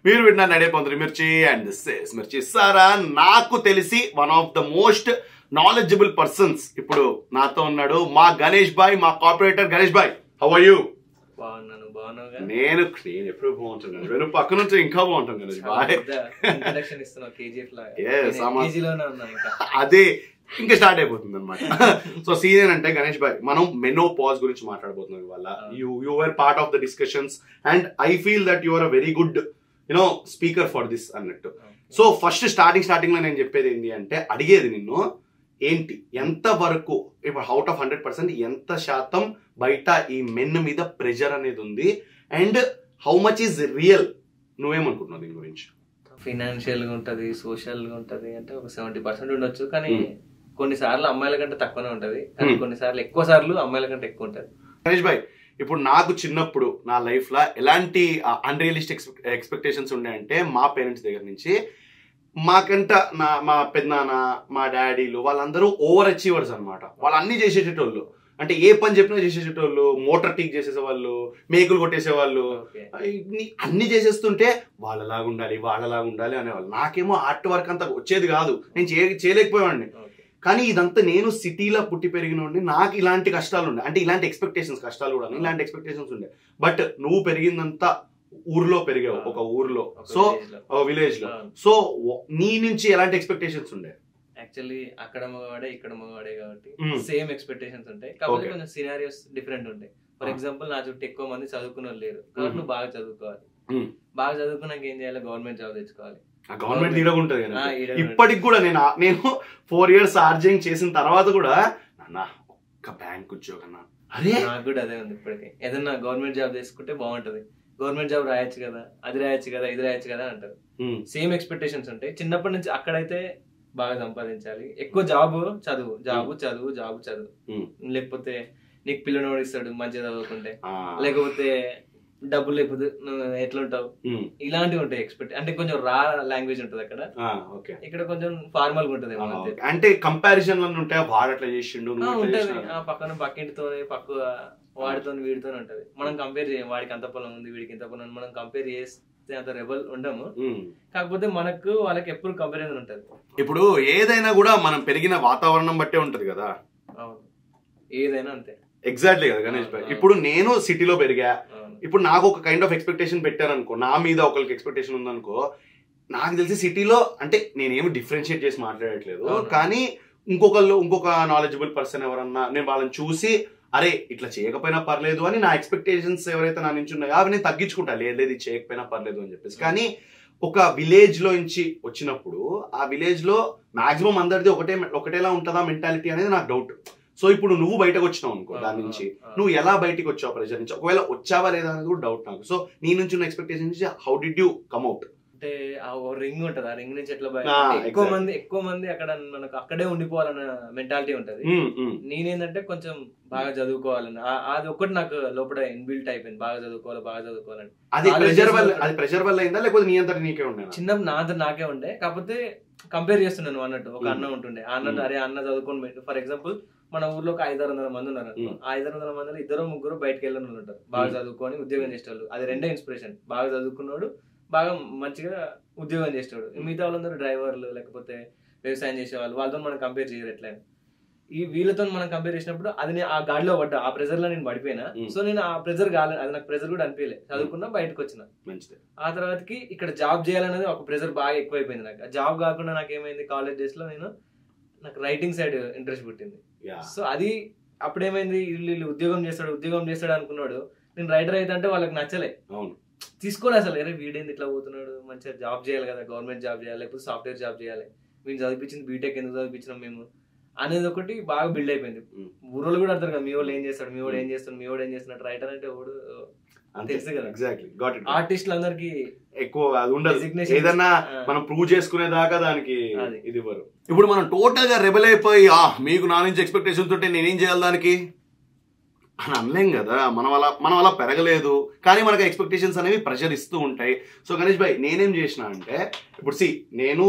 మీరు వింటున్నారు నడేపొందరి మిర్చి అండ్ దిస్ ఇస్ మిర్చి సారా. నాకు తెలిసి one of the most knowledgeable persons ఇప్పుడు నాతో ఉన్నాడు మా గణేష్ భాయ్, మా కార్పొరేటర్ గణేష్ భాయ్. How are you? నేను ఎప్పుడు బాగుంటాను, వెను పక్క నుంచి ఇంకా బాగుంటాను గణేష్ భాయ్. అదే ఇంకా స్టార్ట్ అయిపోతుంది అనమాట. సో సీనియర్ అంటే గణేష్ భాయ్, మనం మెనోపాజ్ గురించి మాట్లాడబోతున్నాం ఇవాళ. You are part of the discussions and I feel that you are a very good speaker for this అన్నట్టు. సో ఫస్ట్ స్టార్టింగ్ లో నేను చెప్పేది ఏంటి అంటే, అడిగేది నిన్ను ఏంటి, ఎంత వరకు ఇప్పుడు అవుట్ ఆఫ్ 100% ఎంత శాతం బయట ఈ మెన్ మీద ప్రెషర్ అనేది ఉంది and how much is real? నువ్వేమనుకుంటున్నావు దీని గురించి? ఫైనాన్షియల్ గా ఉంటది, సోషల్ గా ఉంటది అంటే ఒక 70% ఉండొచ్చు. కానీ కొన్నిసార్లు అమ్మాయిల కంటే తక్కువనే ఉంటది, కానీ కొన్నిసార్లు ఎక్కువ సార్లు అమ్మాయిల కంటే ఎక్కువ ఉంటది. గణేష్ భాయ్, ఇప్పుడు నాకు చిన్నప్పుడు నా లైఫ్ లో ఎలాంటి అన్రియలిస్టిక్ ఎక్స్పెక్టేషన్స్ ఉన్నాయంటే, మా పేరెంట్స్ దగ్గర నుంచి మాకంట మా పెద్దనాన్న, మా డాడీలు వాళ్ళందరూ ఓవర్ అచీవర్స్ అనమాట. వాళ్ళు అన్ని చేసేటోళ్ళు, అంటే ఏ పని చెప్పినా చేసేటోళ్ళు. మోటార్ టీక్ చేసేసేవాళ్ళు, మేకులు కొట్టేసేవాళ్ళు, అన్ని చేసేస్తుంటే వాళ్ళలాగా ఉండాలి అనేవాళ్ళు. నాకేమో ఆర్ట్ వర్క్ అంతా వచ్చేది కాదు, నేను చేయలేకపోయేవాడిని. కానీ ఇదంతా నేను సిటీలో పుట్టి పెరిగినోడిని, నాకు ఇలాంటి కష్టాలు ఉండే, అంటే ఇలాంటి ఎక్స్పెక్టేషన్స్, కష్టాలు కూడా ఇలాంటి ఎక్స్పెక్టేషన్స్ ఉండే. బట్ నువ్వు పెరిగిందంతా ఊర్లో పెరిగావు, ఒక ఊర్లో, సో విలేజ్ లో. సో నీ నుంచి ఎలాంటి ఎక్స్పెక్టేషన్స్ ఉండే? యాక్చువల్లీ అక్కడ మగవాడే ఇక్కడ మగవాడే కాబట్టి సేమ్ ఎక్స్పెక్టేషన్స్ ఉంటాయి, కాకపోతే కొంచెం సినారియోస్ డిఫరెంట్ ఉంటాయి. ఫర్ ఎగ్జాంపుల్ నా చుట్టూ ఎక్కువ మంది చదువుకున్న వాళ్ళు లేరు, కాబట్టి నువ్వు బాగా చదువుకోవాలి. బాగా చదువుకున్నాక ఏం చేయాలి? గవర్నమెంట్ జాబ్ తెచ్చుకోవాలి. గవర్నమెంట్ ఈడగుంటది. ఇప్పటికి కూడా నేను 4 years ఆర్జింగ్ చేసిన తర్వాత కూడా ఒక్క బ్యాంక్ ఉద్యోగం, అరే నాకు కూడా అదే ఉంది. ఇప్పటికే ఏదన్నా గవర్నమెంట్ జాబ్ తీసుకుంటే బాగుంటది, గవర్నమెంట్ జాబ్ రాయొచ్చు కదా, అది రాయొచ్చు కదా, ఇది రాయొచ్చు కదా అంటారు. సేమ్ ఎక్స్పెక్టేషన్స్ ఉంటాయి. చిన్నప్పటి నుంచి అక్కడైతే బాగా సంపాదించాలి, ఎక్కువ జాబు, లేకపోతే నీకు పిల్లనోడు ఇస్తాడు మంచిగా చదువుకుంటే, లేకపోతే డబ్బులు లేకపోతే ఎట్లుంటావు, ఇలాంటివి ఉంటాయి ఎక్స్పెక్ట్. అంటే కొంచెం రా లాంగ్వేజ్ ఉంటది అక్కడ, ఇక్కడ కొంచెం ఫార్మల్ గా ఉంటది. అంటే కంపారిజన్ ఉంటాయి, వాడు అట్లా చేసిండు ఉంటది, పక్కింటితో పక్క వాడితో వీడితో ఉంటది. మనం కంపేర్ చేయం, వాడికి అంత పొలం ఉంది, వీడికి ఇంత పొలం ఉంది, మనం కంపేర్ చేస్తే అంత రెబల్ ఉండము. కాకపోతే మనకు వాళ్ళకి ఎప్పుడు కంపారిజన్ ఉంటది. ఇప్పుడు ఏదైనా కూడా మనం పెరిగిన వాతావరణం బట్టే ఉంటది కదా. అవును, ఏదైనా అంతే. ఎగ్జాక్ట్లీ కదా గణేష్ భాయ్. ఇప్పుడు నేను సిటీలో పెరిగా, ఇప్పుడు నాకు ఒక కైండ్ ఆఫ్ ఎక్స్పెక్టేషన్ పెట్టారనుకో, నా మీద ఒకరికి ఎక్స్పెక్టేషన్ ఉందనుకో, నాకు తెలిసి సిటీలో అంటే నేనేమి డిఫరెన్షియేట్ చేసి మాట్లాడట్లేదు, కానీ ఇంకొక నాలెడ్జబుల్ పర్సన్ ఎవరన్నా నేను వాళ్ళని చూసి అరే ఇట్లా చేయకపోయినా పర్లేదు అని నా ఎక్స్పెక్టేషన్స్ ఎవరైతే నా నుంచి ఉన్నాయో అవి నేను తగ్గించుకుంటా, లేదు ఇది చేయకపోయినా పర్లేదు అని చెప్పేసి. కానీ ఒక విలేజ్ లో నుంచి వచ్చినప్పుడు ఆ విలేజ్ లో మాక్సిమం అందరిది ఒకటేలా ఉంటుందా మెంటాలిటీ అనేది నాకు డౌట్. సో ఇప్పుడు నువ్వు బయటకు వచ్చినావు అనుకో, దాని నుంచి నువ్వు ఎలా బయటకు వచ్చావు ప్రెషర్ నుంచి, ఒకవేళ వచ్చావా లేదా అనేది కూడా డౌట్ నాకు. సో నీ నుంచి ఉన్న ఎక్స్పెక్టేషన్ నుంచి how did you come out? అంటే ఆ రింగ్ ఉంటది, ఆ రింగ్ నుంచి ఎట్లా ఎక్కువ మంది అక్కడ మనకు అక్కడే ఉండిపోవాలన్న మెంటాలిటీ ఉంటది. నేనేంటంటే కొంచెం బాగా చదువుకోవాలని, అది ఒక్కటి నాకు లోపల ఇన్బిల్ట్ అయిపోయింది, బాగా చదువుకోవాలని. అది ప్రెషర్ వల్ల అయిందా లేకపోతే నీ అంతా నీకే ఉండే? చిన్నప్పుడు నా అంతా నాకే ఉండే, కాకపోతే కంపేర్ చేస్తున్నాను అన్నట్టు. ఒక అన్న ఉంటుండే, ఆ అన్నట్టు అరే అన్న చదువుకొని పెట్టు. ఫర్ ఎగ్జాంపుల్ మన ఊర్లో ఒక 500-600 మంది ఉన్నారు. 500 మందిలో 2-3 బయటకు వెళ్ళిన వాళ్ళు ఉంటారు, బాగా చదువుకొని ఉద్యోగం చేసేవాళ్ళు. అది రెండే ఇన్స్పిరేషన్, బాగా చదువుకున్నాడు, బాగా మంచిగా ఉద్యోగం చేసేవాడు. మిగతా వాళ్ళందరూ డ్రైవర్లు లేకపోతే వ్యవసాయం చేసేవాళ్ళు, వాళ్ళతో మనం కంపేర్ చేయరు. ఎట్లా ఈ వీళ్ళతో మనం కంపేర్ చేసినప్పుడు అది ఆ గాడిలో పడ్డా, ఆ ప్రెజర్ లో నేను పడిపోయినా. సో నేను ఆ ప్రెజర్ కాలేదు, అది నాకు ప్రెజర్ కూడా అనిపించలే, చదువుకున్నా బయటకు వచ్చిన. ఆ తర్వాతకి ఇక్కడ జాబ్ చేయాలనేది ఒక ప్రెజర్ బాగా ఎక్కువైపోయింది నాకు. జాబ్ కాకుండా నాకేమైంది, కాలేజ్ డేస్ లో నాకు రైటింగ్ సైడ్ ఇంట్రెస్ట్ పుట్టింది. సో అది అప్పుడేమైంది, వీళ్ళు ఉద్యోగం చేస్తాడు అనుకున్నాడు, నేను రైటర్ అయితే అంటే వాళ్ళకి నచ్చలే, తీసుకోలే అసలు. అరే వీడేంది ఇట్లా పోతున్నాడు, మంచిగా జాబ్ చేయాలి కదా, గవర్నమెంట్ జాబ్ చేయాలి లేకపోతే సాఫ్ట్వేర్ జాబ్ చేయాలి, వీళ్ళు చదివించింది బీటెక్ ఎందుకు చదివించినాం మేము అనేది ఒకటి బాగా బిల్డ్ అయిపోయింది. ఊరోళ్ళు కూడా అర్థం కదా, మీ వాడు ఏం చేస్తాడు, రైటర్ అంటే ఎవడు తెలుసు కదా. ఆర్టిస్టులు అందరికి ఎక్కువ అది ఉండదు, ఏదన్నా మనం ప్రూవ్ చేసుకునే దాకా దానికి ఇది ఇవ్వరు. ఇప్పుడు మనం టోటల్ గా రెబెల్ అయిపోయి మీకు నా నుంచి ఎక్స్పెక్టేషన్ తోటి నేనేం చేయాలి దానికి అని అనలేం కదా. మనం అలా పెరగలేదు, కానీ మనకు ఎక్స్పెక్టేషన్స్ అనేవి ప్రెషర్ ఇస్తూ ఉంటాయి. సో గణేష్ భాయ్, నేనేం చేసిన అంటే, ఇప్పుడు నేను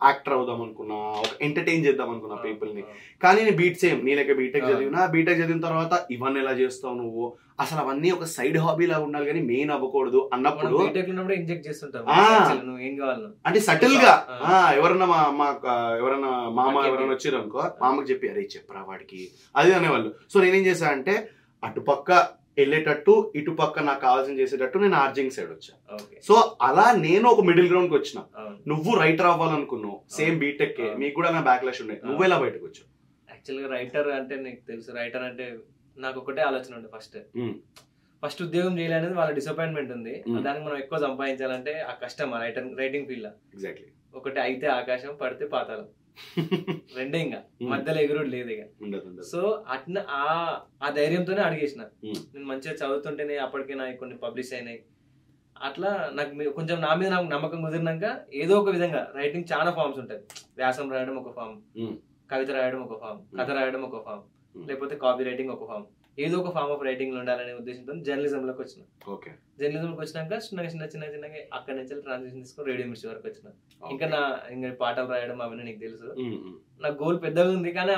యాక్టర్ అవుదాం అనుకున్నా, ఒక ఎంటర్టైన్ చేద్దాం అనుకున్నా పీపుల్ ని. కానీ నేను నీ లెక్క బీటెక్ చదివిన తర్వాత ఇవన్నీ ఎలా చేస్తావు నువ్వు, అసలు అవన్నీ ఒక సైడ్ హాబీ లాగా ఉండాలి కానీ మెయిన్ అవ్వకూడదు అన్నప్పుడు ఇంజెక్ట్ చేస్తుంటాం అంటే సటిల్ గా ఎవరన్నా ఎవరన్నా మామ ఎవరైనా వచ్చారు అనుకో, మామకి చెప్పి అరే చెప్పరా వాడికి అది అనేవాళ్ళు. సో నేనేం చేశా అంటే అటుపక్క వెళ్ళేటట్టు ఇటుపక్క నాకు కావాల్సిన చేసేటట్టు నేను ఆర్జింగ్ సైడ్ వచ్చా. సో అలా నేను ఒక మిడిల్ గ్రౌండ్ కి వచ్చిన. నువ్వు రైటర్ అవ్వాలనుకున్నావు, సేమ్ బీటెక్, మీకు కూడా నా బ్యాక్లాష్ ఉండే, నువ్వెలా బయటకు వచ్చావు? యాక్చువల్గా రైటర్ అంటే నీకు తెలుసు, రైటర్ అంటే నాకు ఒకటే ఆలోచన ఉంది. ఫస్ట్ ఉద్యోగం చేయాలనేది వాళ్ళ డిసప్పాయింట్మెంట్ ఉంది. దానికి మనం ఎక్కువ సంపాదించాలంటే ఆ కష్టం రైటింగ్ ఫీల్డ్. ఎగ్జాక్ట్లీ. ఒకటి అయితే ఆకాశం, పడితే పాతాళం, రెండే, ఇంకా మధ్యలో ఎగురుడు లేదు ఇక. సో అట్లా ఆ ధైర్యంతోనే అడిగేసిన. నేను మంచిగా చదువుతుంటేనే అప్పటికే నాకు కొన్ని పబ్లిష్ అయినాయి. అట్లా నాకు కొంచెం నా మీద నాకు నమ్మకం కుదిరినాక ఏదో ఒక విధంగా రైటింగ్ చాలా ఫార్మ్స్ ఉంటాయి. వ్యాసం రాయడం ఒక ఫామ్, కవిత రాయడం ఒక ఫామ్, కథ రాయడం ఒక ఫామ్, లేకపోతే కాపీ రైటింగ్ ఒక ఫామ్, ఏదో ఒక ఫామ్ ఆఫ్ రైటింగ్ లో ఉండాలనే ఉద్దేశంతో జర్నలిజంలోకి వచ్చిన. జర్నలిజంలోకి వచ్చినాక చిన్నగా అక్కడి నుంచి ట్రాన్సిషన్ తీసుకొని రేడియో మిర్చి వరకు వచ్చిన. ఇంకా పాటలు రాయడం అవన్నీ నీకు తెలుసు. నాకు గోల్ పెద్దగా ఉంది కానీ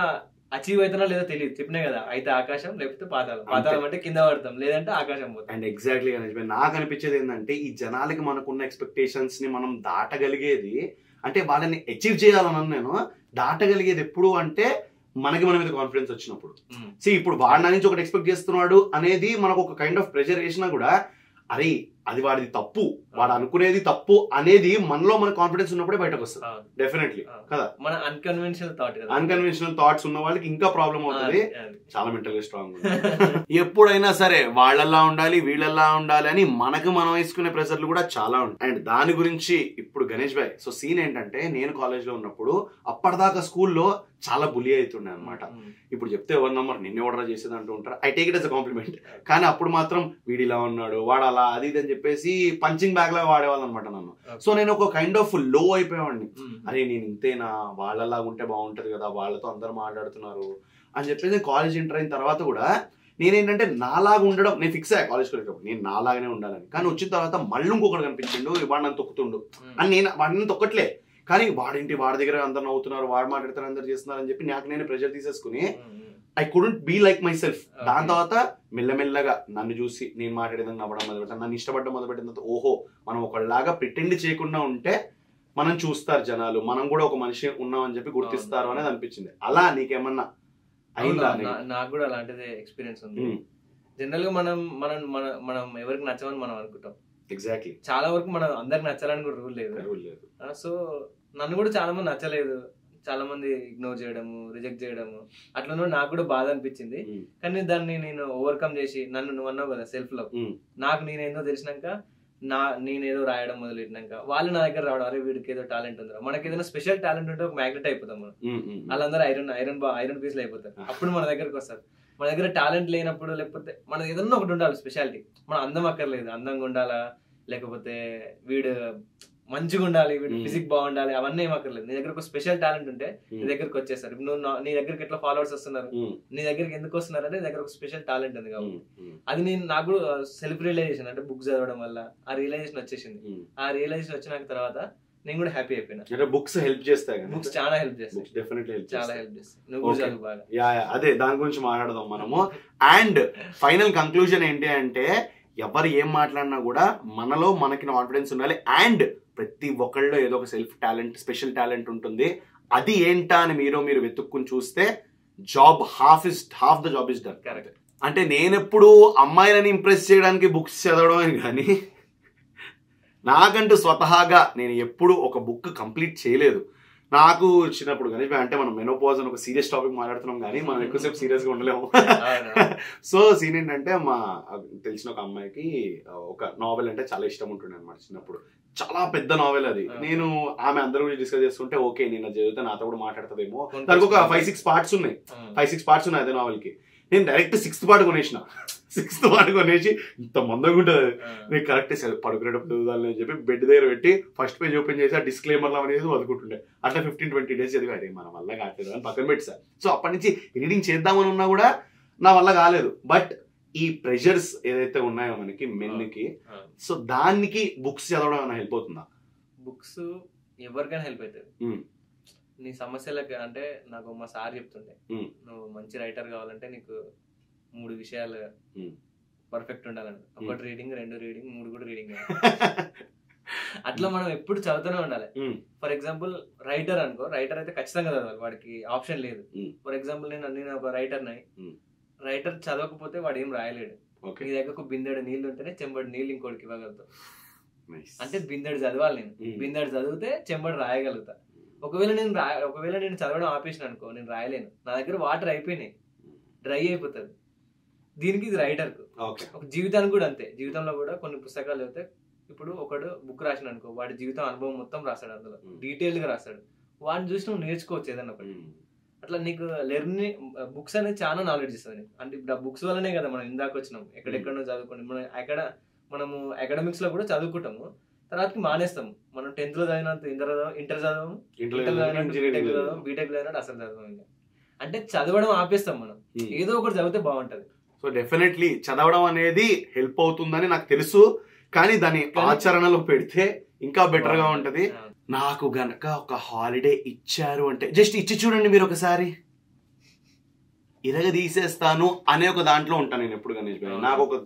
అచీవ్ అవుతున్నా లేదో తెలియదు. చెప్పినా కదా, అయితే ఆకాశం లేకపోతే పాతాళం. పాతాళం అంటే కింద పడతాం, లేదంటే ఆకాశం పోతాం. అండ్ ఎగ్జాక్ట్లీ నాకు అనిపించేది ఏంటంటే ఈ జనాలకి మనకున్న ఎక్స్పెక్టేషన్స్ ని మనం దాటగలిగేది, అంటే వాళ్ళని అచీవ్ చేయాలని నేను దాటగలిగేది ఎప్పుడు అంటే మనకి మన మీద కాన్ఫిడెన్స్ వచ్చినప్పుడు. ఇప్పుడు వాడి నా నుంచి ఒకటి ఎక్స్పెక్ట్ చేస్తున్నాడు అనేది మనకు ఒక కైండ్ ఆఫ్ ప్రెషర్ వేసినా కూడా అరే అది వాడిది తప్పు, వాడు అనుకునేది తప్పు అనేది మనలో మన కాన్ఫిడెన్స్ ఉన్నప్పుడే బయటకు వస్తుంది. డెఫినెట్లీ కదా. మన అన్కన్వెన్షనల్ థాట్స్ ఉన్న వాళ్ళకి ఇంకా ప్రాబ్లం అవుతుంది. చాలా మెంటల్ స్ట్రాంగ్ ఎప్పుడైనా సరే వాళ్ళలా ఉండాలి వీళ్ళలా ఉండాలి అని మనకు మనం వేసుకునే ప్రెషర్లు కూడా చాలా ఉంటాయి. అండ్ దాని గురించి ఇప్పుడు గణేష్ భాయ్, సో సీన్ ఏంటంటే నేను కాలేజ్ లో ఉన్నప్పుడు అప్పటిదాకా స్కూల్లో చాలా బులి అవుతుండే అనమాట. ఇప్పుడు చెప్తే ఎవరు నమ్మరు, నిన్నే ఆర్డర్ చేసేది అంటూ ఉంటారు. I take it as a compliment. కానీ అప్పుడు మాత్రం వీడిలా ఉన్నాడు, వాడాలా అది ఇది అని చెప్పేసి పంచింగ్ బ్యాగ్ లాగా వాడేవాళ్ళు అనమాట నన్ను. సో నేను ఒక కైండ్ ఆఫ్ లో అయిపోయేవాడిని. అరే నేను ఇంతేనా, వాళ్ళలాగా ఉంటే బాగుంటది కదా, వాళ్ళతో అందరు మాట్లాడుతున్నారు అని చెప్పేసి కాలేజ్ ఎంటర్ అయిన తర్వాత కూడా నేనేంటంటే నాలాగా ఉండడం నేను ఫిక్స్ అయ్యా కాలేజ్కి వెళ్ళేటప్పుడు, నేను నాలాగానే ఉండాలని. కానీ వచ్చిన తర్వాత మళ్ళీ ఇంకొకటి కనిపించిండు, వాడు నన్ను తొక్కుతుండు అని నేను వాడిని తొక్కట్లే, కానీ వాడేంటి వాడి దగ్గర అందరు నవ్వుతున్నారు, వాడు మాట్లాడుతారు, అందరు చేస్తున్నారు అని చెప్పి నాకు నేను ప్రెషర్ తీసేసుకుని I couldn't be like myself. దాని తర్వాత మెల్లమెల్లగా నన్ను చూసి నేను మాట్లాడేదాన్ని నవ్వడం మొదలుపెట్టాను, నన్ను ఇష్టపడడం మొదలుపెట్టిన తర్వాత ఓహో మనం ఒకళ్ళలాగా ప్రిటెండ్ చేయకుండా ఉంటే మనం చూస్తారు జనాలు, మనం కూడా ఒక మనిషి ఉన్నాం అని చెప్పి గుర్తిస్తారు అనేది అనిపించింది. అలా నీకేమన్నా అయిందా? నాకు కూడా అలాంటిదే ఎక్స్పీరియన్స్ ఉంది. జనరల్ గా మనం ఎవరికి నచ్చమని మనం అనుకుంటాం. ఎగ్జాక్ట్లీ. చాలా వరకు మనం అందరికి నచ్చాలని కూడా రూల్ లేదు. సో నన్ను కూడా చాలా మంది నచ్చలేదు, చాలా మంది ఇగ్నోర్ చేయడము, రిజెక్ట్ చేయడము, అట్లా నాకు కూడా బాధ అనిపించింది. కానీ దాన్ని నేను ఓవర్కమ్ చేసి, నువ్వు అన్నావు కదా సెల్ఫ్ లవ్, నాకు నేనేందో తెలిసినాక నేనేదో రాయడం మొదలెట్టినాక వాళ్ళు నా దగ్గర రావడం, అరే వీడికి ఏదో టాలెంట్ ఉందా, మనకి ఏదైనా స్పెషల్ టాలెంట్ ఉంటే ఒక మ్యాగ్నెట్ అయిపోతాం మనం. వాళ్ళందరూ ఐరన్ పీస్లు అయిపోతారు. అప్పుడు మన దగ్గరకు వస్తారు. మన దగ్గర టాలెంట్ లేనప్పుడు, లేకపోతే మన ఏదన్నా ఒకటి ఉండాలి స్పెషాలిటీ. మన అందం అక్కర్లేదు, అందంగా ఉండాలా, లేకపోతే వీడు మంచిగా ఉండాలి, వీడు ఫిజిక్ బాగుండాలి, అవన్నీ ఏం అక్కర్లేదు. నీ దగ్గర ఒక స్పెషల్ టాలెంట్ ఉంటే నీ దగ్గరకు వచ్చేస్తారు. నువ్వు నీ దగ్గరికి ఎట్లా ఫాలోవర్స్ వస్తున్నారు, నీ దగ్గరికి ఎందుకు వస్తున్నారు అంటే నీ దగ్గర ఒక స్పెషల్ టాలెంట్ ఉంది కాబట్టి. అది నేను నాకు సెల్ఫ్ రియలైజేషన్, అంటే బుక్స్ చదవడం వల్ల ఆ రియలైజేషన్ వచ్చేసింది. ఆ రియలైజేషన్ వచ్చిన తర్వాత నేను కూడా హ్యాపీ అయిపోయినా. బుక్స్ హెల్ప్ చేస్తాయి, బుక్స్ చాలా హెల్ప్ చేస్తాయి, డెఫినెట్లీ చాలా హెల్ప్ చేస్తాయి. నువ్వు చదువు బాగా. అదే దాని గురించి మాట్లాడదాం మనము. అండ్ ఫైనల్ కంక్లూజన్ ఏంటి అంటే ఎవరు ఏం మాట్లాడినా కూడా మనలో మనకి కాన్ఫిడెన్స్ ఉండాలి. అండ్ ప్రతి ఒక్కళ్ళలో ఏదో ఒక సెల్ఫ్ టాలెంట్, స్పెషల్ టాలెంట్ ఉంటుంది. అది ఏంటా అని మీరు వెతుక్కుని చూస్తే job half the job is done. Correct. అంటే నేనెప్పుడు అమ్మాయిలని ఇంప్రెస్ చేయడానికి బుక్స్ చదవడమే కానీ నాకంటూ స్వతహాగా నేను ఎప్పుడు ఒక బుక్ కంప్లీట్ చేయలేదు. నాకు చిన్నప్పుడు కానీ అంటే మనం మెనోపాజ్ అని ఒక సీరియస్ టాపిక్ మాట్లాడుతున్నాం కానీ మనం ఎక్కువసేపు సీరియస్ గా ఉండలేము. సో సీన్ ఏంటంటే మా తెలిసిన ఒక అమ్మాయికి ఒక నావెల్ అంటే చాలా ఇష్టం ఉంటుండే అనమాట చిన్నప్పుడు. చాలా పెద్ద నావెల్ అది. నేను ఆమె అందరి గురించి డిస్కస్ చేస్తుంటే ఓకే నేను అది చదివితే నాతో కూడా మాట్లాడుతుందేమో. దానికి ఒక 5-6 పార్ట్స్ ఉన్నాయి. 5-6 పార్ట్స్ ఉన్నాయి అదే నావెల్ కి. నేను direct 6th part కొనేసిన. 6th part కొనేసి ఇంత మందగా ఉంటుంది, నేను కరెక్ట్ పడుకునేటప్పుడు చదువుదాలని చెప్పి బెడ్ దగ్గర పెట్టి ఫస్ట్ పేజ్ ఓపెన్ చేసి ఆ డిస్క్లైమర్ అనేది వదుకుంటుండే. అట్లా 15-20 days చదివి మన వల్ల కాలేదు అని పక్కన పెట్టా. సో అప్పటి నుంచి రీడింగ్ చేద్దామని ఉన్నా కూడా నా వల్ల కాలేదు. బట్ ఈ ప్రెషర్స్ ఏదైతే ఉన్నాయో మనకి మెన్కి, సో దానికి బుక్స్ చదవడం ఏమైనా హెల్ప్ అవుతుందా? బుక్స్ ఎవరికైనా హెల్ప్ అవుతుంది. నీ సమస్యలకి అంటే నాకు మా సార్ చెప్తుండే, నువ్వు మంచి రైటర్ కావాలంటే నీకు 3 విషయాలు పర్ఫెక్ట్ ఉండాలని. ఒకటి రీడింగ్, 2 రీడింగ్, 3 కూడా రీడింగ్. అట్లా మనం ఎప్పుడు చదువుతూనే ఉండాలి. ఫర్ ఎగ్జాంపుల్ రైటర్ అనుకో, రైటర్ అయితే ఖచ్చితంగా చదవాలి, వాడికి ఆప్షన్ లేదు. ఫర్ ఎగ్జాంపుల్ నేను ఒక రైటర్ని, రైటర్ చదవకపోతే వాడు ఏం రాయలేడు. నీ దగ్గర ఒక బిందెడు నీళ్ళు ఉంటేనే చెంబడి నీళ్ళు ఇంకోటికి ఇవ్వగలుగుతావు. అంటే బిందెడు చదవాలి, నేను బిందెడు చదివితే చెంబడి రాయగలుగుతా. ఒకవేళ నేను చదవడం ఆపేసిన అనుకో, నేను రాయలేను. నా దగ్గర వాటర్ అయిపోయినాయి, డ్రై అయిపోతుంది. దీనికి ఇది రైటర్కు. ఒక జీవితానికి కూడా అంతే. జీవితంలో కూడా కొన్ని పుస్తకాలు చదివితే, ఇప్పుడు ఒకడు బుక్ రాసిన అనుకో, వాడి జీవితం అనుభవం మొత్తం రాస్తాడు, అందులో డీటెయిల్ గా రాస్తాడు. వాడిని చూసి నువ్వు నేర్చుకోవచ్చు ఏదన్నా ఒకటి. అట్లా నీకు లెర్నింగ్ బుక్స్ అనేది చాలా నాలెడ్జ్ ఇస్తుంది. అంటే ఇప్పుడు ఆ బుక్స్ వల్లనే కదా మనం ఇందాక వచ్చినాం, ఎక్కడెక్కడో చదువుకోండి. మనము అకాడమిక్స్ లో కూడా చదువుకుంటాము, తర్వాతకి మానేస్తాము. మనం 10th లో చదివినంత ఇంటర్ చదవము, బీటెక్ చదివినట్టు అసలు చదవము. ఇంకా అంటే చదవడం ఆపేస్తాం మనం, ఏదో ఒకటి చదివితే బాగుంటది. సో డెఫినెట్లీ చదవడం అనేది హెల్ప్ అవుతుందని నాకు తెలుసు, కానీ దాన్ని ఆచరణలో పెడితే ఇంకా బెటర్ గా ఉంటది. నాకు గనక ఒక హాలిడే ఇచ్చారు అంటే జస్ట్ ఇచ్చి చూడండి మీరు ఒకసారి, తీసేస్తాను అనే ఒక దాంట్లో ఉంటాను నేను ఎప్పుడు. గణేష్ భాయ్ నాకు ఒక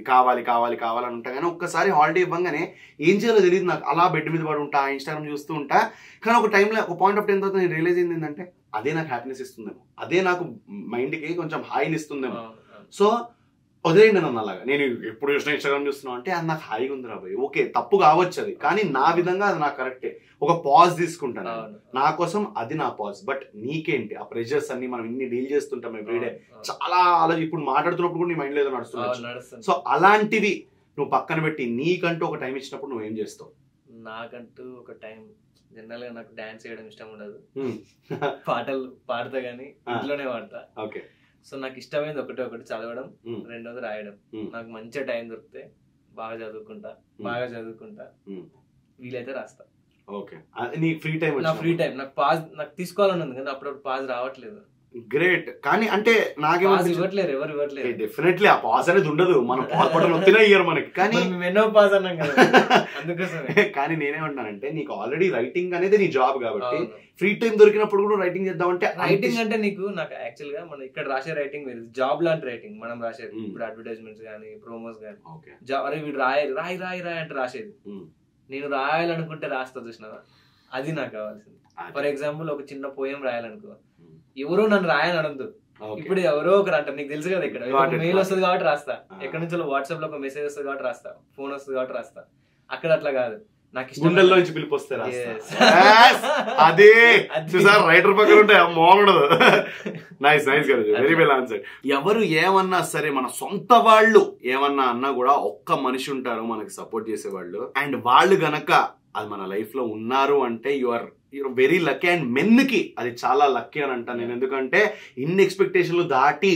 కావాలి కావాలి కావాలని ఉంటా, కానీ ఒక్కసారి హాలిడే ఇవ్వగానే ఏం చేయాలో తెలియదు నాకు. అలా బెడ్ మీద పడి ఉంటా, ఇన్స్టాగ్రామ్ చూస్తూ ఉంటా. కానీ ఒక టైంలో ఒక పాయింట్ ఆఫ్ టైం తర్వాత నేను రియలైజ్ అయింది ఏంటంటే, అదే నాకు హ్యాపీనెస్ ఇస్తుందేమో, అదే నాకు మైండ్కి కొంచెం హాయిని ఇస్తుందేమో. సో వదిలేండి నన్ను అలాగా. నేను ఎప్పుడు చూసినా ఇన్స్టాగ్రామ్ చూస్తున్నావు అంటే అది నాకు హాయిగా ఉంది రాబోయే, ఓకే తప్పు కావచ్చు అది, కానీ నా విధంగా అది నాకు కరెక్టే. ఒక పాజ్ తీసుకుంటాను నా కోసం, అది నా పాజ్. బట్ నీకేంటి ఆ ప్రెషర్స్ అన్ని మనం ఇన్ని డీల్ చేస్తుంటాం ఎవ్రీడే, చాలా ఇప్పుడు మాట్లాడుతున్నప్పుడు కూడా నీ మైండ్ లేదో నడుస్తుంది. సో అలాంటివి నువ్వు పక్కన పెట్టి నీకంటూ ఒక టైం ఇచ్చినప్పుడు నువ్వు ఏం చేస్తావు? నాకంటూ ఒక టైం, జనరల్ గా నాకు డాన్స్ చేయడం ఇష్టం ఉండదు, పాటలు పాడతా గానీ ఇంట్లోనే పాడతా. ఓకే. సో నాకు ఇష్టమైంది ఒకటి చదవడం, రెండోది రాయడం. నాకు మంచిగా టైం దొరికితే బాగా చదువుకుంటా, వీలైతే రాస్తా. ఓకే. నీ ఫ్రీ టైం? నా ఫ్రీ టైం నాకు పాజ్ నాకు తీసుకోవాలని ఉంది, కానీ అప్పుడు పాజ్ రావట్లేదు. గ్రేట్. కానీ అంటే నాకేమో ఇవ్వట్లేరు, ఎవరు ఇవ్వట్లేదు. డెఫినెట్లీ ఆ పాజ్ అనేది ఉండదు, మనం పాజ్ పడడం వస్తేనే ఇయ్యరు మనకి. కానీ ఎన్నో పాజ్ అన్నాం కదా అందుకోసమే. కానీ నేనేమంటానంటే, నీకు ఆల్రెడీ రైటింగ్ అనేది నీ జాబ్ కాబట్టి ఫ్రీ టైం దొరికినప్పుడు కూడా రైటింగ్ చేద్దామంటే, రైటింగ్ అంటే నాకు యాక్చువల్ గా మనం ఇక్కడ రాసే రైటింగ్ వేరు, జాబ్ లాంటి రైటింగ్ మనం రాసేది. ఇప్పుడు అడ్వర్టైజ్మెంట్స్ కానీ ప్రోమోస్ కానీ, అరే వీడు రాయి అంటే రాసేది. నేను రాయాలనుకుంటే రాస్తా, చూసినావా, అది నాకు కావాల్సింది. ఫర్ ఎగ్జాంపుల్ ఒక చిన్న పోయం రాయాలనుకో, ఎవరో నన్ను రాయని అడగదు. ఇప్పుడు ఎవరో ఒకరు అంటారు, నీకు తెలుసు కదా, ఇక్కడ మెయిల్ వస్తుంది కాబట్టి రాస్తా, ఎక్కడి నుంచో వాట్సాప్ లో ఒక మెసేజ్ వస్తుంది కాబట్టి రాస్తా, ఫోన్ వస్తుంది కాబట్టి రాస్తా. అక్కడ అట్లా కాదు, నాకు గుండెల్లో నుంచి పిలిపి వస్తే అదే చూసారు రైటర్ పక్కన ఉంటాయి బాగుండదు. నైస్ నైస్ కదా, వెరీ వెల్ ఆన్సర్డ్. ఎవరు ఏమన్నా సరే, మన సొంత వాళ్ళు ఏమన్నా అన్నా కూడా ఒక్క మనిషి ఉంటారు మనకి సపోర్ట్ చేసేవాళ్ళు, అండ్ వాళ్ళు గనక అది మన లైఫ్ లో ఉన్నారు అంటే you're very lucky. And men కి అది చాలా లక్కీ అని అంటాను నేను, ఎందుకంటే ఇన్ని ఎక్స్పెక్టేషన్లు దాటి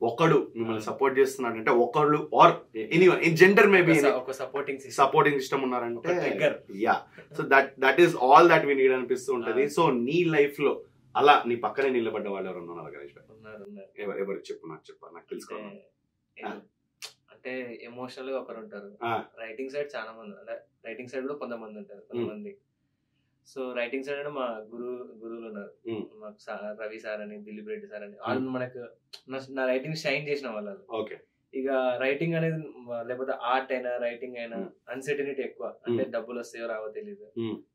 ఒకడు మిమ్మల్ని సపోర్ట్ చేస్తున్నాడు అంటే, ఒకళ్ళు or anyone in gender maybe supporting system ఉన్నారంటే, yeah. So that is all that we need అనిపిస్తూ ఉంటది. సో నీ లైఫ్ లో అలా నీ పక్కనే నిలబడ్డ వాళ్ళు ఎవరు ఉన్నారు గణేష్ భాయ్? ఎవరు చెప్పు, నాకు తెలుసుకోవాలి. అంటే ఎమోషనల్ గా ఒకరు ఉంటారు, రైటింగ్ సైడ్ చాలా మంది, అంటే రైటింగ్ సైడ్ లో కొంతమంది ఉంటారు, కొంతమంది. సో రైటింగ్ సైడ్ మా గురువులు ఉన్నారు, మాకు రవి సార్ అని, దిలీప్ రెడ్డి సార్ అని, వాళ్ళు మనకు నా రైటింగ్ షైన్ చేసిన వాళ్ళు. ఇక రైటింగ్ అనేది లేకపోతే ఆర్ట్ అయినా రైటింగ్ అయినా అన్సర్టనిటీ ఎక్కువ, అంటే డబ్బులు వస్తాయో రావో తెలియదు,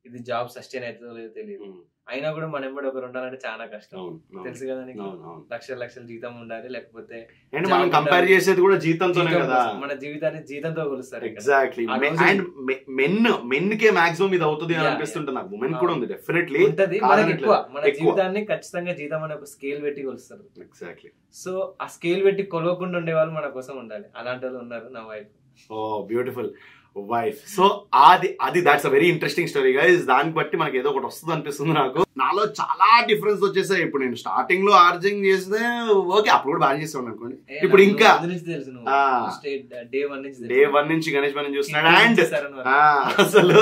ఇది జాబ్ సస్టైన్ అవుతుందో లేదో తెలియదు. అయినా కూడా మన ఎంబడి ఒకరు ఉండాలంటే చాలా కష్టం, తెలుసు కదా నీకు. లక్షల జీతం ఉండాలి, లేకపోతే కంపేర్ చేసేది కూడా జీతంతోనే కదా, మన జీవితాన్ని జీతంతో కొలుస్తారు. Exactly. And men K maximum ఇది అవుతుంది అని అనిపిస్తుంటుంది నాకు. ఉమెన్ కూడా ఉంది, డెఫినెట్లీ ఉంటది. మన జీవితాన్ని ఖచ్చితంగా జీతం అనే ఒక స్కేల్ పెట్టి కొలుస్తారు. ఎగ్జాక్ట్లీ. సో ఆ స్కేల్ పెట్టి కొలవకుండా ఉండే వాళ్ళు మన కోసం ఉండాలి. అలాంటి వాళ్ళు ఉన్నారు, నా వైఫ్. ఓ బ్యూటిఫుల్ వైఫ్. సో అది that's a very interesting story guys. దాన్ని బట్టి మనకి ఏదో ఒకటి వస్తుంది అనిపిస్తుంది నాకు. నాలో చాలా డిఫరెన్స్ వచ్చేసాయి. ఇప్పుడు నేను స్టార్టింగ్ లో ఆర్జింగ్ చేస్తే ఓకే, అప్పుడు కూడా బాగా చేస్తాను అనుకోండి. ఇప్పుడు ఇంకా డే 1 నుంచి గణేష్ భాయ్ చూస్తున్నాడు. అండ్ అసలు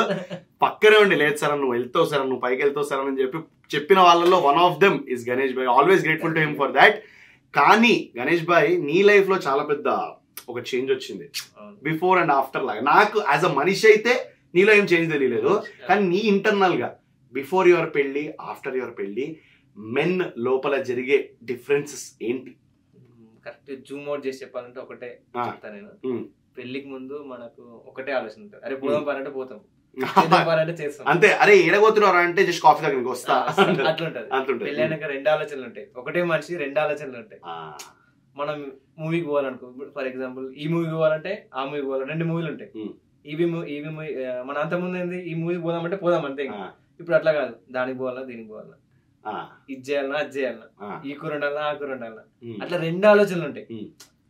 పక్కనే ఉండి, లేదు సార్ నువ్వు వెళ్తావు సార్, నువ్వు పైకి వెళ్తావు సార్ అని చెప్పిన వాళ్ళలో one of them is Ganesh Bhai. Always grateful to him for that. కానీ గణేష్ భాయ్ నీ లైఫ్ లో చాలా పెద్ద ఒక చేంజ్ వచ్చింది, బిఫోర్ అండ్ ఆఫ్టర్ లాగా. నాకు యాజ్ అ మనిషి అయితే నీలో ఏం చేంజ్ తెలియలేదు, కానీ నీ ఇంటర్నల్ గా బిఫోర్ యువర్ పెళ్లి, ఆఫ్టర్ యువర్ పెళ్లి, మెన్ లోపల జరిగే డిఫరెన్సెస్ ఏంటి? కరెక్ట్ జూమ్ అవుట్ చేసి చెప్పాలంటే ఒకటే చెప్తా నేను. పెళ్లికి ముందు మనకు ఒకటే ఆలోచన ఉంటుంది, అరే పోదాం పనంటే పోతాం, పనంటే చేస్తాం అంతే. అరే ఏడగోతున్నారు అంటే జస్ట్ కాఫీ దగ్గరికి వస్తా అట్లుంటది. పెళ్లి అయినాక 2 ఆలోచనలు ఉంటాయి, ఒకటే మనిషి 2 ఆలోచనలు ఉంటాయి. మనం మూవీకి పోవాలనుకో, ఫర్ ఎగ్జాంపుల్ ఈ మూవీకి పోవాలంటే ఆ మూవీకి పోవాలి, 2 మూవీలు ఉంటాయి. ఇవి మూవీ మన అంత ముందు ఏంది, ఈ మూవీకి పోదామంటే పోదాం అంతే. ఇప్పుడు అట్లా కాదు, దానికి పోవాలా దీనికి పోవాలా, ఇది చేయాలన్నా అది చేయాలన్నా, ఈ కూర ఉండాలన్నా ఆ కూర ఉండాలన్నా, అట్లా 2 ఆలోచనలు ఉంటాయి.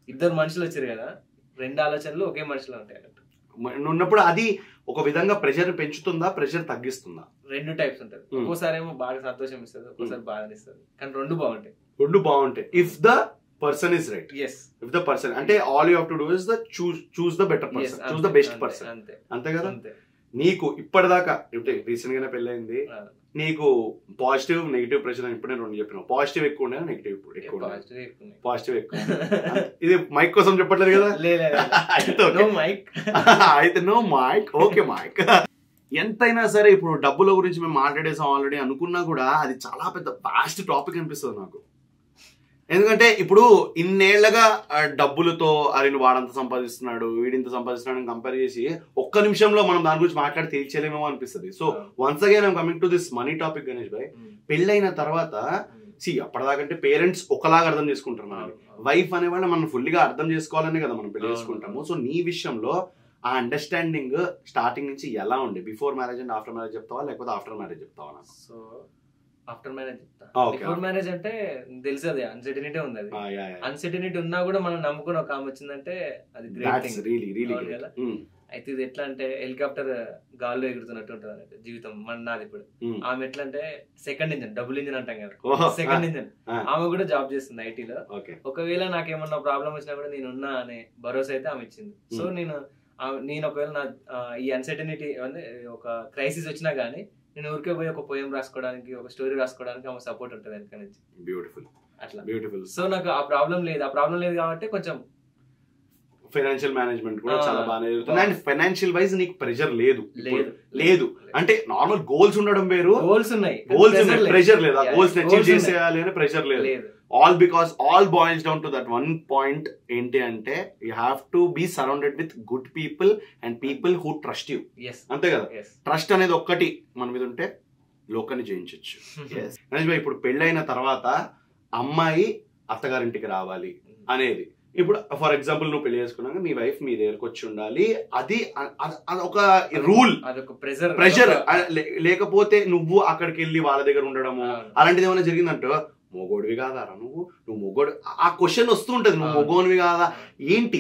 2 మనుషులు వచ్చారు కదా, 2 ఆలోచనలు ఒకే మనిషిలో ఉంటాయి అన్నట్టు ఉన్నప్పుడు. అది ఒక విధంగా ప్రెషర్ పెంచుతుందా, ప్రెషర్ తగ్గిస్తుందా? 2 టైప్స్ ఉంటుంది. ఒక్కోసారి ఏమో బాగా సంతోషం ఇస్తుంది, ఒక్కోసారి బాధనిస్తుంది, కానీ 2 బాగుంటాయి. 2 బాగుంటాయి if the person is right. Yes, if the person అంటే all you have to do is the choose the better person. Yes, choose the best person. అంతే కదా. నీకు ఇప్పటిదాకా ఇప్పుడు రీసెంట్ గానే పెళ్ళైంది, నీకు పాజిటివ్ నెగిటివ్ ప్రెషర్ అని ఇప్పుడు నేను 2 చెప్పిన. పాజిటివ్ ఎక్కువ ఉండే, నెగిటివ్ ఎక్కువ? పాజిటివ్ ఎక్కువ. ఇది మైక్ కోసం చెప్పట్లేదు కదా. అయితే నో మైక్, ఓకే మైక్. ఎంతైనా సరే ఇప్పుడు డబ్బుల గురించి మేము మాట్లాడేసాం ఆల్రెడీ అనుకున్నా కూడా అది చాలా పెద్ద వాస్ట్ టాపిక్ అనిపిస్తుంది నాకు. ఎందుకంటే ఇప్పుడు ఇన్నేళ్లగా డబ్బులతో అరే వాడంత సంపాదిస్తున్నాడు వీడింత సంపాదిస్తున్నాడు అని కంపేర్ చేసి ఒక్క నిమిషంలో మనం దాని గురించి మాట్లాడి తేల్చలేమేమో అనిపిస్తుంది. So once again I'm coming to this money topic Ganesh bhai. పెళ్ళైన తర్వాత అప్పటిదాకంటే పేరెంట్స్ ఒకలాగా అర్థం చేసుకుంటారు, మనం వైఫ్ అనేవాళ్ళు మనం ఫుల్గా అర్థం చేసుకోవాలనే కదా మనం పెళ్లి చేసుకుంటాము. సో నీ విషయంలో ఆ అండర్స్టాండింగ్ స్టార్టింగ్ నుంచి ఎలా ఉండే? Before marriage and after marriage చెప్తావా, లేకపోతే ఆఫ్టర్ మ్యారేజ్ చెప్తావా? నాకు సో ఆఫ్టర్ మ్యారేజ్ చెప్తా. బిఫోర్ మ్యారేజ్ అంటే తెలుసు అది అన్సర్టనిటీ ఉంది. అది అన్సర్టనిటీ ఉన్నా కూడా మనం నమ్ముకుని ఒక ఆమె వచ్చిందంటే అది గ్రేట్ థింగ్ కదా. అయితే ఇది ఎట్లా అంటే హెలికాప్టర్ గాల్లో ఎగురుతున్నట్టు ఉంటుంది అన్నట్టు జీవితం నాది. ఇప్పుడు ఆమె ఎట్లా అంటే సెకండ్ ఇంజన్, డబుల్ ఇంజన్ అంటాం కదా, సెకండ్ ఇంజన్. ఆమె కూడా జాబ్ చేస్తుంది ఐటీలో. ఒకవేళ నాకేమన్నా ప్రాబ్లం వచ్చినా కూడా నేను ఉన్నా అనే భరోసా అయితే ఆమె ఇచ్చింది. సో నేను ఒకవేళ నా ఈ అన్సర్టనిటీ అంటే ఒక క్రైసిస్ వచ్చినా గానీ నేను ఊరికే పోయి ఒక పోయం రాసుకోవడానికి, ఒక స్టోరీ రాసుకోవడానికి ఆమె సపోర్ట్ ఉంటుంది వెనక నుంచి. బ్యూటిఫుల్, అట్లా బ్యూటిఫుల్. సో నాకు ఆ ప్రాబ్లం లేదు కాబట్టి కొంచెం ఫైనాన్షియల్ మేనేజ్మెంట్ కూడా చాలా బాగా జరుగుతుంది. అండ్ ఫైనాన్షియల్ వైజ్ నీకు ప్రెషర్ లేదు అంటే నార్మల్ గోల్స్ ఉండడం వేరు, గోల్స్ ఉన్నాయి, ప్రెషర్ లేదు. ఆ గోల్స్ అచీవ్ చేసేయాలి అని ప్రెషర్ లేదు. All because all boils down to that one point. ఏంటి అంటే you have to be surrounded with good people and people who trust you. అంతే కదా. ట్రస్ట్ అనేది ఒక్కటి మన మీద ఉంటే లోకాన్ని జయించవచ్చు. ఇప్పుడు పెళ్ళైన తర్వాత అమ్మాయి అత్తగారింటికి రావాలి అనేది, ఇప్పుడు ఫర్ ఎగ్జాంపుల్ నువ్వు పెళ్లి చేసుకున్నాక మీ వైఫ్ మీ దగ్గరకు వచ్చి ఉండాలి, అది ఒక రూల్, ప్రెషర్. లేకపోతే నువ్వు అక్కడికి వెళ్ళి వాళ్ళ దగ్గర ఉండడము అలాంటిది ఏమైనా జరిగిందంటే మొగోడివి కాదారా నువ్వు మొగోడు, ఆ క్వశ్చన్ వస్తూ ఉంటది. నువ్వు మొగోనివి కాదా ఏంటి,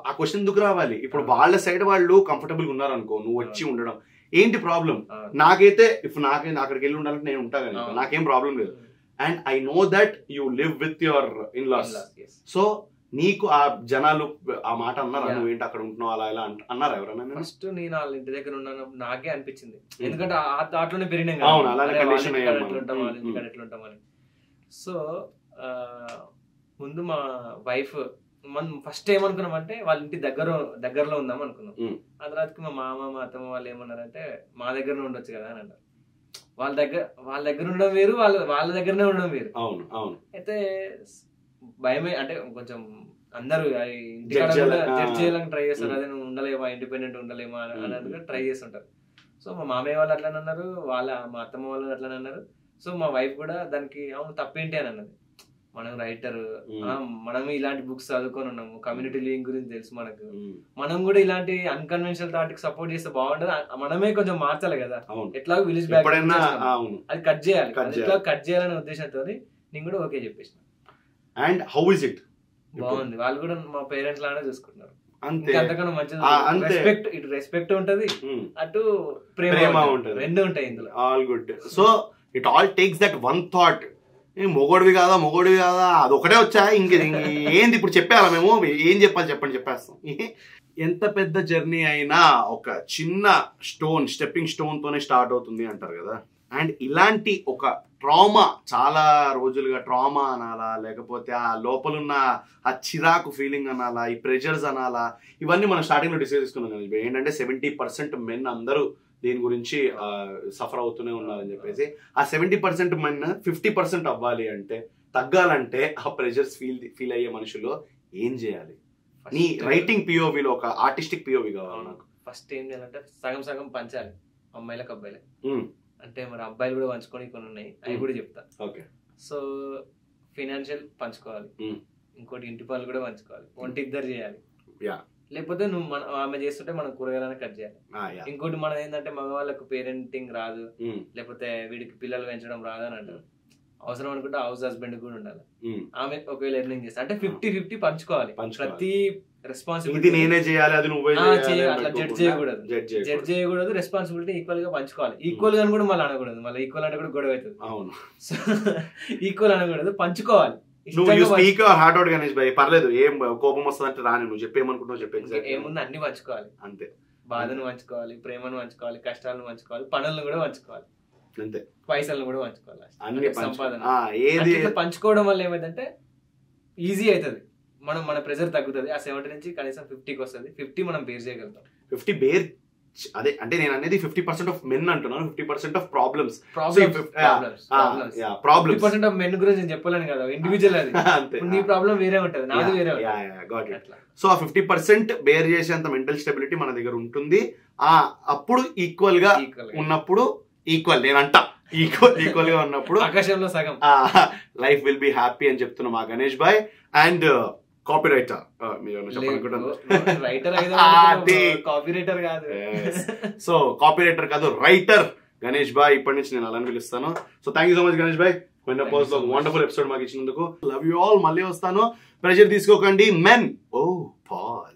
ఆ క్వశ్చన్ ఎందుకు రావాలి? ఇప్పుడు వాళ్ళ సైడ్ వాళ్ళు కంఫర్టబుల్ గా ఉన్నారు అనుకో, నువ్వు వచ్చి ఉండడం ఏంటి ప్రాబ్లం? నాకైతే ఇప్పుడు అక్కడికి వెళ్ళి ఉండాలంటే నేను ఉంటా కదా, నాకేం ప్రాబ్లం లేదు. And I know that you live with your in laws. So నీకు ఆ జనాలు ఆ మాట అన్నారా, నువ్వు ఏంటి అక్కడ ఉంటున్నావు అలా ఇలా అన్నారా ఎవరైనా? ఫస్ట్ నేను వాళ్ళ ఇంటి దగ్గర ఉన్నాను నాకే అనిపించింది, ఎందుకంటే దాంట్లోనే పెరిగినాం ఎట్లుంటామని. సో ముందు మా వైఫ్ మనం ఫస్ట్ ఏమనుకున్నామంటే వాళ్ళ ఇంటి దగ్గరలో ఉందాం అనుకున్నాం. ఆ తర్వాతకి మా మామ మా అత్తమ్మ వాళ్ళు ఏమన్నారంటే మా దగ్గరనే ఉండొచ్చు కదా అని అన్నారు. వాళ్ళ దగ్గర ఉండడం వేరు, వాళ్ళ దగ్గరనే ఉండడం వేరు. అయితే భయమే, అంటే కొంచెం అందరూ ఇంటికాడ జడ్జ్ చేయాలని ట్రై చేస్తారు, అదే నువ్వు ఉండలేమా, ఇండిపెండెంట్ ఉండలేమా అన్నట్టుగా ట్రై చేస్తుంటారు. సో మా మామయ్య వాళ్ళు అట్లనే అన్నారు, మా అత్తమ్మ వాళ్ళు అట్లనే అన్నారు. సో మా వైఫ్ కూడా దానికి అవును తప్పేంటి అని అన్నది. మనం రైటర్, మనం ఇలాంటి బుక్స్ చదువుకొని ఉన్నాము, కమ్యూనిటీ లివింగ్ గురించి తెలుసు మనకు, మనం కూడా ఇలాంటి అన్కన్వెన్షనల్ థాట్ కి సపోర్ట్ చేస్తే బాగుంటది. మనమే కొంచెం మార్చాలి కదా, ఎట్లా విలేజ్ బ్యాక్ అది కట్ చేయాలి, ఎట్లా కట్ చేయాలనే ఉద్దేశంతో నేను కూడా ఓకే చెప్పేసిన. And how is it? బాగుంది, వాళ్ళు కూడా మా పేరెంట్స్ లానే చూసుకుంటున్నారు. అంతకన్నా మంచిది, ఇటు రెస్పెక్ట్ ఉంటది, అటు ప్రేమ ఉంటది, రెండు ఉంటాయి ఇందులో. All good. So it all takes that one thought, మొగోడివి కాదా అది ఒకటే వచ్చా, ఏంది ఇప్పుడు చెప్పాలా మేము, ఏం చెప్పాలి చెప్పండి, చెప్పేస్తాం. ఎంత పెద్ద జర్నీ అయినా ఒక చిన్న స్టెప్పింగ్ స్టోన్ తోనే స్టార్ట్ అవుతుంది అంటారు కదా. అండ్ ఇలాంటి ఒక ట్రామా, చాలా రోజులుగా ట్రామా అనాలా, లేకపోతే ఆ లోపలున్న ఆ చిరాకు ఫీలింగ్ అనాలా, ఈ ప్రెషర్స్ అనాలా, ఇవన్నీ మనం స్టార్టింగ్ లో డిస్కస్ చేసుకున్నాం. ఏంటంటే 70% మెన్ అందరూ దీని గురించి సఫర్ అవుతూనే ఉన్నారని చెప్పేసి, ఆ 70% మెన్ 50% అవ్వాలి అంటే తగ్గాలంటే ఆ ప్రెషర్స్ ఫీల్ అయ్యే మనుషులు ఏం చేయాలి? నీ రైటింగ్ పిఓవిలో ఒక ఆర్టిస్టిక్ పిఓవి కావాలి నాకు. ఫస్ట్ ఏం చేయాలంటే సగం సగం పంచాలి, అమ్మాయిలకు అబ్బాయిలకు. అంటే మరి అబ్బాయిలు కూడా పంచుకొని కొన్ని ఉన్నాయి, అవి కూడా చెప్తా. ఓకే. సో ఫినాన్షియల్ పంచుకోవాలి, ఇంకోటి ఇంటి పనులు కూడా పంచుకోవాలి, వంట ఇద్దరు చేయాలి. లేకపోతే నువ్వు ఆమె చేస్తుంటే మనం కూరగాయలను కట్ చేయాలి. ఇంకోటి మనం ఏంటంటే మగవాళ్ళకు పేరెంటింగ్ రాదు, లేకపోతే వీడికి పిల్లలు పెంచడం రాదు అని అంటారు. అవసరం అనుకుంటే హౌస్ హస్బెండ్ కూడా ఉండాలి. ఆమె ఒకవేళ ఎర్నింగ్ చేస్తా అంటే 50-50 పంచుకోవాలి. ప్రతి రెస్పాన్సిబిలిటీ నేనే చేయాలి, అది నువ్వే అట్లా జడ్జ్ చేయకూడదు. రెస్పాన్సిబిలిటీ ఈక్వల్ గా పంచుకోవాలి. ఈక్వల్ గా కూడా మళ్ళీ అనకూడదు, మళ్ళీ ఈక్వల్ అంటే కూడా గొడవ అవుతుంది. అవును. సో ఈక్వల్ అనకూడదు, పంచుకోవాలి. నువ్వు స్పీక్ హార్ట్ అవుట్ గణేష్ భాయ్, పర్లేదు, ఏం కోపం వస్తుంది అంటే రాని, నువ్వు చెప్పేమనుకుంటున్నావు చెప్పే. ఏముంది, అన్ని పంచుకోవాలి అంతే. బాధను పంచుకోవాలి, ప్రేమను పంచుకోవాలి, కష్టాలను పంచుకోవాలి, పనులను కూడా పంచుకోవాలి, అంతే. పైసలను కూడా పంచుకోవాలి, అన్ని సంపాదన పంచుకోవడం వల్ల ఏమైందంటే ఈజీ అవుతుంది. మన ప్రెజర్ తగ్గుతుంది. ఆ 70 నుంచి కనీసం 50కి వస్తుంది. 50 మనం బేర్ చేయగలుగుతాం. 50 బేర్ అదే అంటే నేను అనేది 50% ఆఫ్ మెన్ అంటున్నాను, 50% ఆఫ్ ప్రాబ్లమ్స్. 50% ఆఫ్ మెన్ గురించి నేను చెప్పలేను కదా, ఇండివిజువల్ అది. నీ ప్రాబ్లం వేరే ఉంటది, నాది వేరే ఉంటుంది. సో ఆ 50% బేర్ చేసేంత మెంటల్ స్టెబిలిటీ మన దగ్గర ఉంటుంది. అప్పుడు ఈక్వల్ గా ఉన్నప్పుడు, ఈక్వల్ నేనంట ఈక్వల్ గా ఉన్నప్పుడు ఆకాశంలో సగం లైఫ్ విల్ బి హ్యాపీ అని చెప్తున్నా మా Ganesh bhai. And copy writer, so copy writer కాదు, రైటర్ గణేష్ భాయ్. ఇప్పటి నుంచి నేను అలానే పిలుస్తాను. So thank you so much Ganesh bhai, wonderful episode మాకు ఇచ్చినందుకు. Love you all. మళ్ళీ వస్తాను. ప్రెషర్ తీసుకోకండి మెన్. ఓ పాజ్.